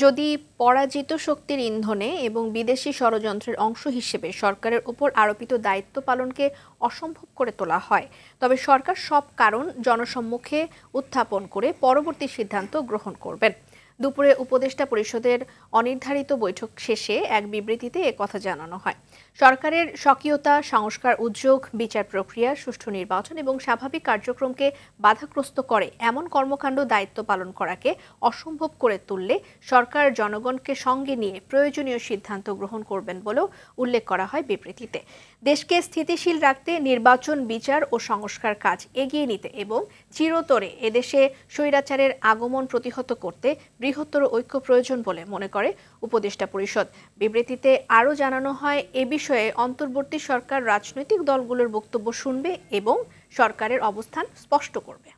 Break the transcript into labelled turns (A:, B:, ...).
A: যদি পরাজিত শক্তির ইন্ধনে এবং বিদেশি ষড়যন্ত্রের অংশ হিসেবে সরকারের উপর আরোপিত দায়িত্ব পালনকে অসম্ভব করে তোলা হয়, তবে সরকার সব কারণ জনসম্মুখে উত্থাপন করে পরবর্তী সিদ্ধান্ত গ্রহণ করবেন। দুপুরে উপদেষ্টা পরিষদের অনির্ধারিত বৈঠক শেষে এক বিবৃতিতে একথা জানানো হয়। সরকারের স্বকীয়তা, সংস্কার উদ্যোগ, বিচার প্রক্রিয়া, সুষ্ঠু নির্বাচন এবং স্বাভাবিক কার্যক্রমকে বাধাগ্রস্ত করে এমন কর্মকাণ্ড দায়িত্ব পালন করাকে অসম্ভব করে তুললে সরকার জনগণকে সঙ্গে নিয়ে প্রয়োজনীয় সিদ্ধান্ত গ্রহণ করবেন বলেও উল্লেখ করা হয় বিবৃতিতে। দেশকে স্থিতিশীল রাখতে নির্বাচন, বিচার ও সংস্কার কাজ এগিয়ে নিতে এবং চিরতরে এদেশে স্বৈরাচারের আগমন প্রতিহত করতে বৃহত্তর ঐক্য প্রয়োজন বলে মনে করে উপদেষ্টা পরিষদ। বিবৃতিতে আরও জানানো হয়, এ বিষয়ে অন্তর্বর্তী সরকার রাজনৈতিক দলগুলোর বক্তব্য শুনবে এবং সরকারের অবস্থান স্পষ্ট করবে।